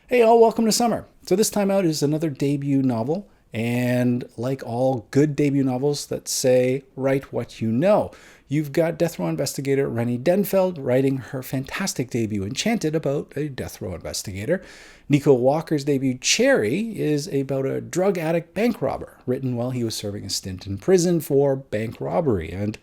Hey all, welcome to summer. So this time out is another debut novel, and like all good debut novels that say, write what you know, you've got death row investigator Rennie Denfeld writing her fantastic debut Enchanted about a death row investigator. Nico Walker's debut Cherry is about a drug addict bank robber, written while he was serving a stint in prison for bank robbery. And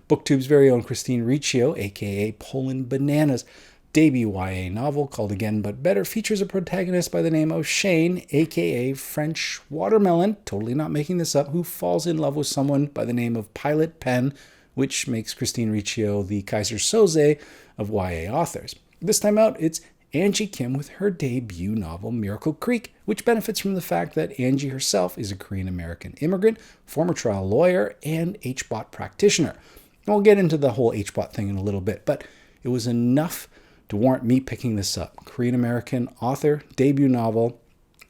Booktube's very own Christine Riccio, aka Poland Bananas, debut YA novel called Again But Better features a protagonist by the name of Shane, aka French Watermelon, totally not making this up, who falls in love with someone by the name of Pilot Pen, which makes Christine Riccio the Kaiser Soze of YA authors. This time out, it's Angie Kim with her debut novel Miracle Creek, which benefits from the fact that Angie herself is a Korean-American immigrant, former trial lawyer, and HBAR practitioner. We'll get into the whole HBAR thing in a little bit, but it was enough to warrant me picking this up. Korean-American author, debut novel,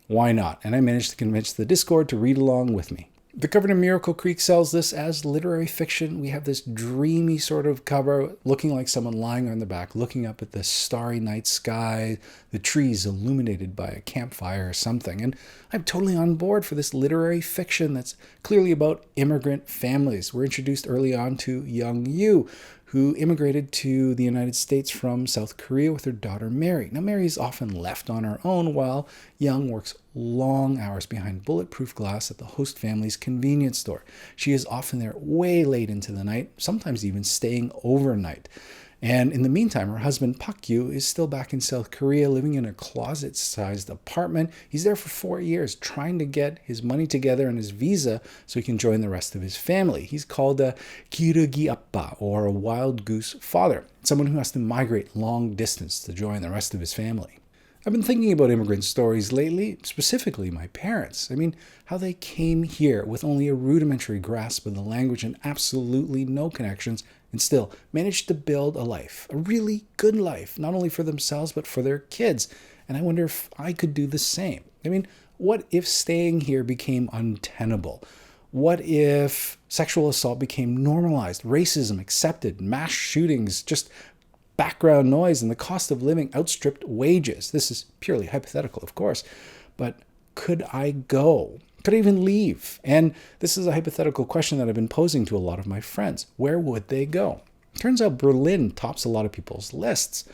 why not? And I managed to convince the Discord to read along with me. The cover to Miracle Creek sells this as literary fiction. We have this dreamy sort of cover looking like someone lying on their back, looking up at the starry night sky, the trees illuminated by a campfire or something. And I'm totally on board for this literary fiction that's clearly about immigrant families. We're introduced early on to young Yu, who immigrated to the United States from South Korea with her daughter Mary. Now, Mary is often left on her own while Young works long hours behind bulletproof glass at the host family's convenience store. She is often there way late into the night, sometimes even staying overnight. And in the meantime, her husband Pak-yu is still back in South Korea, living in a closet-sized apartment. He's there for 4 years, trying to get his money together and his visa so he can join the rest of his family. He's called a kirugi appa, or a wild goose father, someone who has to migrate long distance to join the rest of his family. I've been thinking about immigrant stories lately, specifically my parents. I mean, how they came here with only a rudimentary grasp of the language and absolutely no connections, and still managed to build a life, a really good life, not only for themselves, but for their kids. And I wonder if I could do the same. I mean, what if staying here became untenable? What if sexual assault became normalized, racism accepted, mass shootings just background noise, and the cost of living outstripped wages? This is purely hypothetical, of course, but could I go? Could I even leave? And this is a hypothetical question that I've been posing to a lot of my friends. Where would they go? Turns out Berlin tops a lot of people's lists.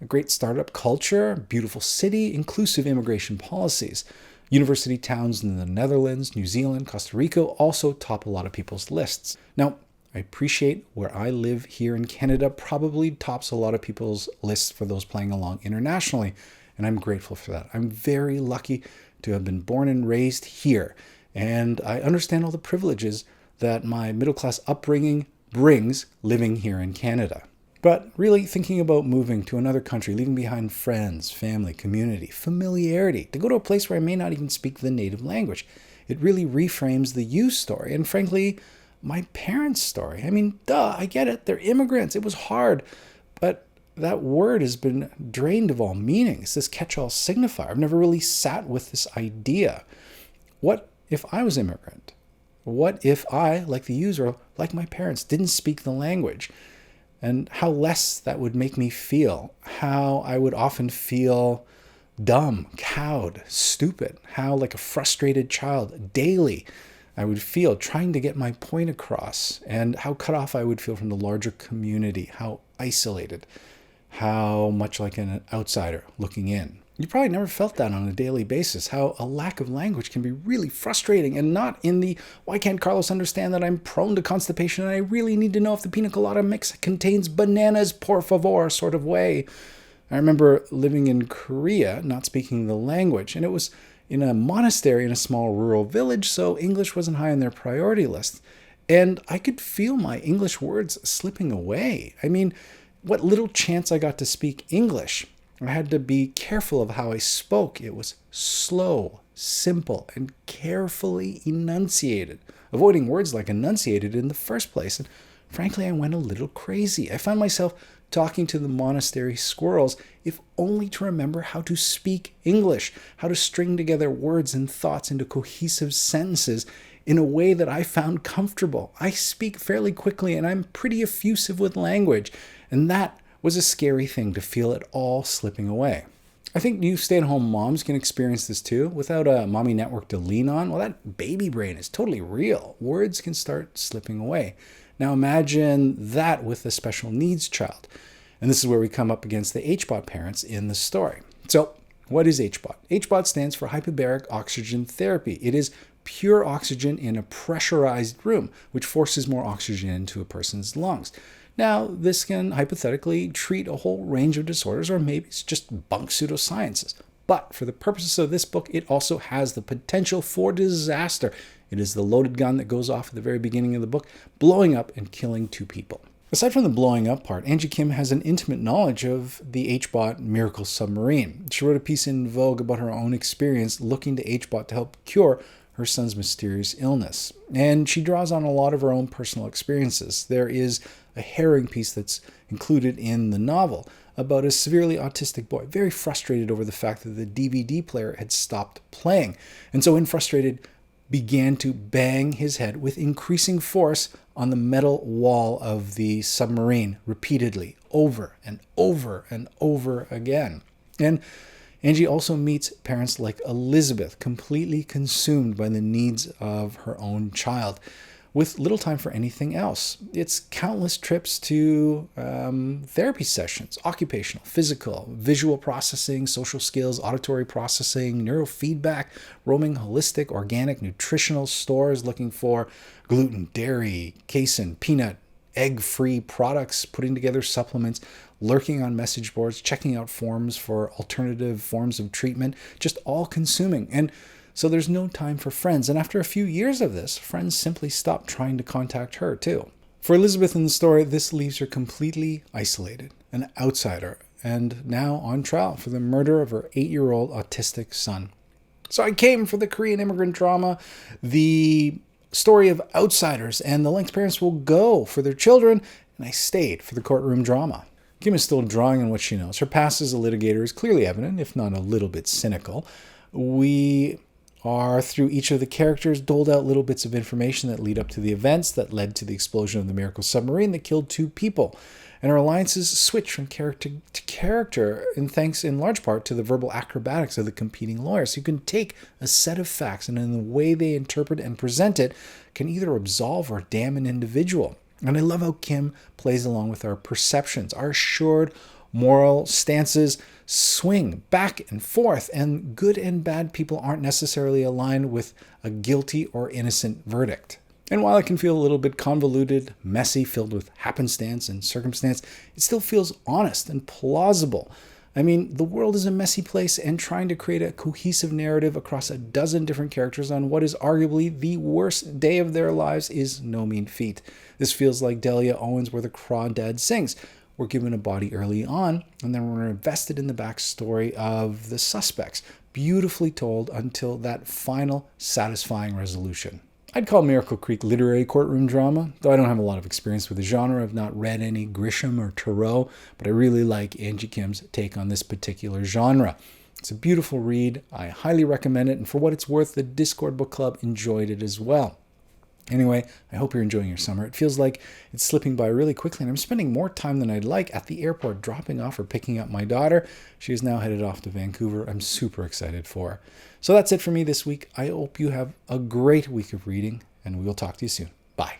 A great startup culture, beautiful city, inclusive immigration policies. University towns in the Netherlands, New Zealand, Costa Rica also top a lot of people's lists. Now, I appreciate where I live here in Canada probably tops a lot of people's lists for those playing along internationally, and I'm grateful for that. I'm very lucky to have been born and raised here, and I understand all the privileges that my middle-class upbringing brings living here in Canada. But really thinking about moving to another country, leaving behind friends, family, community, familiarity, to go to a place where I may not even speak the native language, it really reframes the you story, and frankly, my parents' story. I mean, duh, I get it. They're immigrants. It was hard. But that word has been drained of all meaning. It's this catch-all signifier. I've never really sat with this idea. What if I was immigrant? What if I, like the user, like my parents, didn't speak the language? And how less that would make me feel. How I would often feel dumb, cowed, stupid. How like a frustrated child daily I would feel trying to get my point across, and how cut off I would feel from the larger community, how isolated, how much like an outsider looking in. You probably never felt that on a daily basis, how a lack of language can be really frustrating, and not in the, why can't Carlos understand that I'm prone to constipation and I really need to know if the pina colada mix contains bananas, por favor, sort of way. I remember living in Korea, not speaking the language, and it was in a monastery in a small rural village, so English wasn't high on their priority list. And I could feel my English words slipping away. I mean, what little chance I got to speak English, I had to be careful of how I spoke. It was slow, simple, and carefully enunciated, avoiding words like enunciated in the first place. And frankly, I went a little crazy. I found myself talking to the monastery squirrels, if only to remember how to speak English, how to string together words and thoughts into cohesive sentences in a way that I found comfortable. I speak fairly quickly and I'm pretty effusive with language, and that was a scary thing to feel it all slipping away. I think new stay-at-home moms can experience this too. Without a mommy network to lean on, well, that baby brain is totally real. Words can start slipping away. Now imagine that with a special needs child. And this is where we come up against the HBAR parents in the story. So what is HBAR? HBAR stands for hyperbaric oxygen therapy. It is pure oxygen in a pressurized room, which forces more oxygen into a person's lungs. Now, this can hypothetically treat a whole range of disorders, or maybe it's just bunk pseudosciences. But for the purposes of this book, it also has the potential for disaster. It is the loaded gun that goes off at the very beginning of the book, blowing up and killing 2 people. Aside from the blowing up part, Angie Kim has an intimate knowledge of the HBOT miracle submarine. She wrote a piece in Vogue about her own experience looking to HBOT to help cure her son's mysterious illness. And she draws on a lot of her own personal experiences. There is a harrowing piece that's included in the novel about a severely autistic boy, very frustrated over the fact that the DVD player had stopped playing. And so, frustrated, began to bang his head with increasing force on the metal wall of the submarine repeatedly, over and over and over again. And Angie also meets parents like Elizabeth, completely consumed by the needs of her own child, with little time for anything else. It's countless trips to therapy sessions, occupational, physical, visual processing, social skills, auditory processing, neurofeedback, roaming holistic, organic, nutritional stores looking for gluten, dairy, casein, peanut, egg-free products, putting together supplements, lurking on message boards, checking out forums for alternative forms of treatment, just all consuming. And so there's no time for friends. And after a few years of this, friends simply stop trying to contact her too. For Elizabeth in the story, this leaves her completely isolated, an outsider, and now on trial for the murder of her 8-year-old autistic son. So I came for the Korean immigrant drama, the story of outsiders, and the lengths parents will go for their children, and I stayed for the courtroom drama. Kim is still drawing on what she knows. Her past as a litigator is clearly evident, if not a little bit cynical. We are, through each of the characters, doled out little bits of information that lead up to the events that led to the explosion of the miracle submarine that killed 2 people. And our alliances switch from character to character, and thanks in large part to the verbal acrobatics of the competing lawyers. You can take a set of facts, and in the way they interpret and present it, can either absolve or damn an individual. And I love how Kim plays along with our perceptions. Our assured moral stances swing back and forth, and good and bad people aren't necessarily aligned with a guilty or innocent verdict. And while it can feel a little bit convoluted, messy, filled with happenstance and circumstance, it still feels honest and plausible. I mean, the world is a messy place, and trying to create a cohesive narrative across a dozen different characters on what is arguably the worst day of their lives is no mean feat. This feels like Delia Owens where the crawdad sings. We're given a body early on, and then we're invested in the backstory of the suspects, beautifully told until that final satisfying resolution. I'd call Miracle Creek literary courtroom drama, though I don't have a lot of experience with the genre. I've not read any Grisham or Thoreau, but I really like Angie Kim's take on this particular genre. It's a beautiful read. I highly recommend it, and for what it's worth, the Discord Book Club enjoyed it as well. Anyway, I hope you're enjoying your summer. It feels like it's slipping by really quickly, and I'm spending more time than I'd like at the airport dropping off or picking up my daughter. She is now headed off to Vancouver. I'm super excited for her. So that's it for me this week. I hope you have a great week of reading, and we will talk to you soon. Bye.